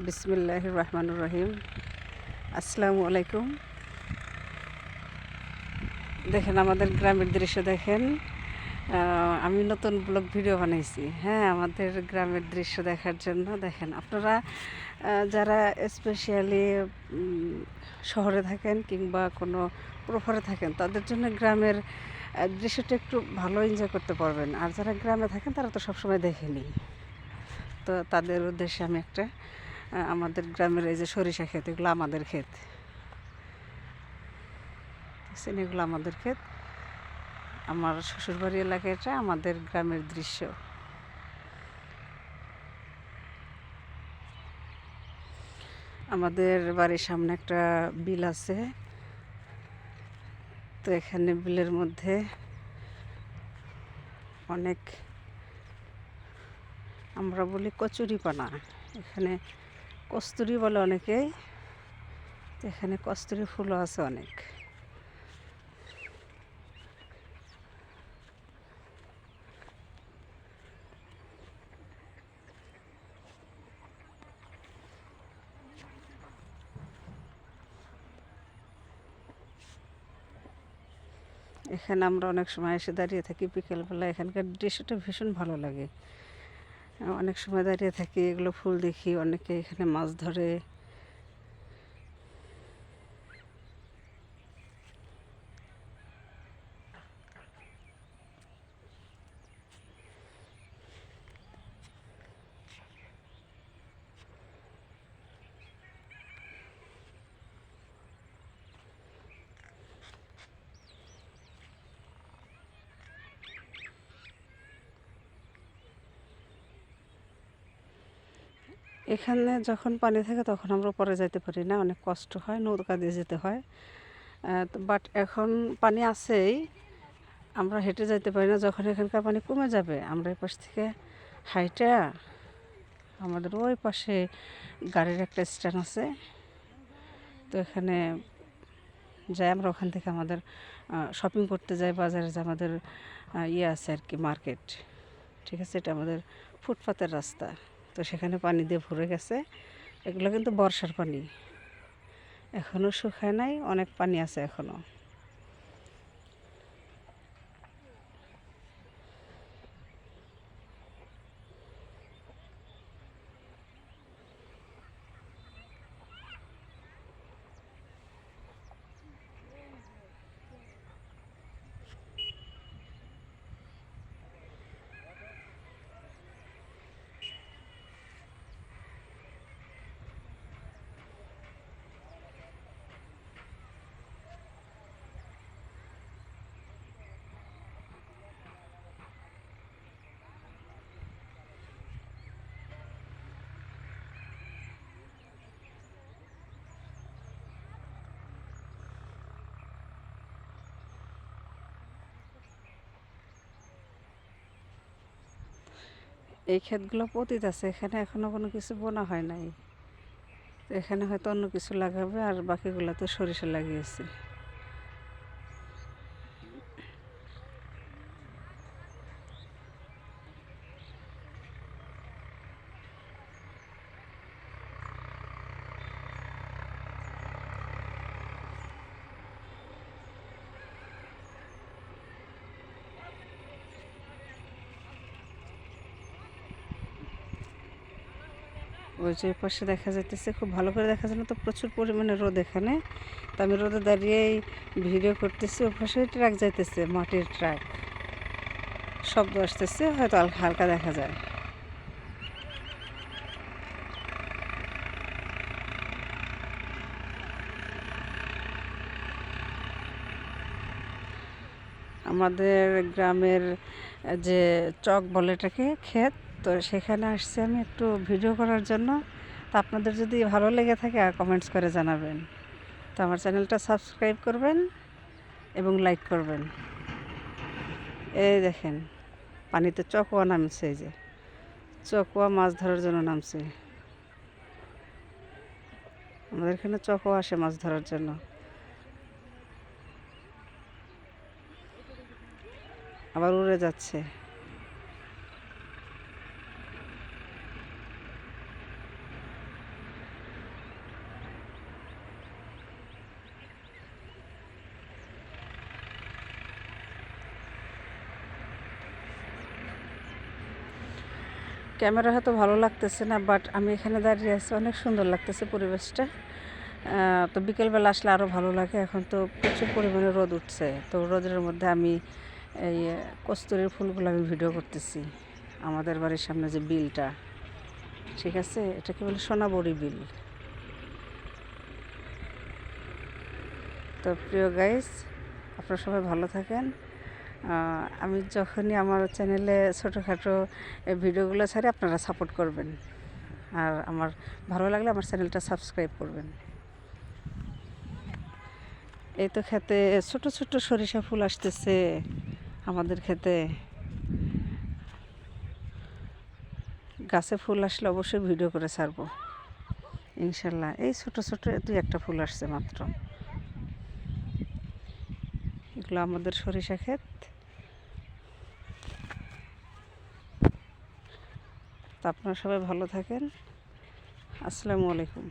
বিসমিল্লাহির রহমানির রহিম। আসসালামু আলাইকুম। দেখেন আমাদের গ্রামের দৃশ্য দেখেন। আমি নতুন ব্লগ ভিডিও বানাইছি, হ্যাঁ, আমাদের গ্রামের দৃশ্য দেখার জন্য। দেখেন আপনারা যারা স্পেশালি শহরে থাকেন কিংবা কোনো প্রভারে থাকেন, তাদের জন্য গ্রামের দৃশ্যটা একটু ভালো এনজয় করতে পারবেন। আর যারা গ্রামে থাকেন তারা তো সবসময় দেখেনি। তো তাদের উদ্দেশ্যে আমি একটা আমাদের গ্রামের এই যে সরিষা ক্ষেত, এগুলো আমাদের ক্ষেত, দেখছেন, এগুলো আমাদের ক্ষেত। আমার শ্বশুরবাড়ি এলাকা, এটা আমাদের গ্রামের দৃশ্য। আমাদের বাড়ির সামনে একটা বিল আছে। তো এখানে বিলের মধ্যে অনেক, আমরা বলি কচুরিপানা, এখানে কস্তুরি বলে অনেকেই। তো এখানে কস্তুরি ফুলও আছে অনেক। এখানে আমরা অনেক সময় এসে দাঁড়িয়ে থাকি বিকেলবেলা। এখানকার দৃশ্যটা ভীষণ ভালো লাগে। অনেক সময় দাঁড়িয়ে থাকি, এগুলো ফুল দেখি। অনেকে এখানে মাছ ধরে। এখানে যখন পানি থাকে তখন আমরা পরে যাইতে পারি না, অনেক কষ্ট হয়, নৌকা দিয়ে যেতে হয়। বাট এখন পানি আছেই, আমরা হেঁটে যাইতে পারি না। যখন এখানকার পানি কমে যাবে, আমরা এই পাশ থেকে হাইটা, আমাদের ওই পাশে গাড়ির একটা স্ট্যান্ড আছে, তো এখানে যাই আমরা। ওখান থেকে আমাদের শপিং করতে যাই, বাজারে যে আমাদের ইয়ে আছে আর কি, মার্কেট, ঠিক আছে। এটা আমাদের ফুটপাতের রাস্তা। তো সেখানে পানি দিয়ে ভরে গেছে। এগুলো কিন্তু বর্ষার পানি, এখনও শুকায় নাই, অনেক পানি আছে এখনও। এই ক্ষেতগুলো পতিত আছে, এখানে এখনো কোনো কিছু বোনা হয় নাই। তো এখানে হয়তো অন্য কিছু লাগাবে, আর বাকিগুলো তো সরিষা লাগিয়েছে। ওই যে পাশে দেখা যাইতেছে, খুব ভালো করে দেখা যায় না, তো প্রচুর পরিমাণে রোদ এখানে। তো আমি রোদে দাঁড়িয়েই ভিডিও করতেছি। ও পাশে ট্রাক যাইতেছে, মাটির ট্রাক, শব্দ আসতেছে, হয়তো হালকা দেখা যায়। আমাদের গ্রামের যে চক বলে এটাকে, ক্ষেত, তো সেখানে আসছি আমি একটু ভিডিও করার জন্য। তো আপনাদের যদি ভালো লেগে থাকে কমেন্টস করে জানাবেন। তো আমার চ্যানেলটা সাবস্ক্রাইব করবেন এবং লাইক করবেন। এই দেখেন পানিতে চকোয়া নামছে, এই যে চকোয়া মাছ ধরার জন্য নামছে। আমাদের এখানে চকোয়া আসে মাছ ধরার জন্য। আবার উড়ে যাচ্ছে। ক্যামেরা হয়তো ভালো লাগতেছে না, বাট আমি এখানে দাঁড়িয়ে আছি, অনেক সুন্দর লাগতেছে পরিবেশটা। তো বিকেলবেলা আসলে আরও ভালো লাগে। এখন তো প্রচুর পরিমাণে রোদ উঠছে, তো রোদের মধ্যে আমি এই কস্তুরীর ফুলগুলো আমি ভিডিও করতেছি। আমাদের বাড়ির সামনে যে বিলটা, ঠিক আছে, এটাকে বলে সোনাবড়ি বিল। তো প্রিয় গাইস, আপনারা সবাই ভালো থাকেন। আমি যখনই আমার চ্যানেলে ছোটোখাটো ভিডিওগুলো ছাড়ি, আপনারা সাপোর্ট করবেন, আর আমার ভালো লাগলে আমার চ্যানেলটা সাবস্ক্রাইব করবেন। এই তো খেতে ছোট ছোট সরিষা ফুল আসতেছে আমাদের খেতে। গাছে ফুল আসলে অবশ্যই ভিডিও করে ছাড়বো ইনশাল্লাহ। এই ছোট ছোট দুই একটা ফুল আসছে মাত্র। এগুলো আমাদের সরিষা ক্ষেত। তো আপনারা সবাই ভালো থাকেন। আসসালামু আলাইকুম।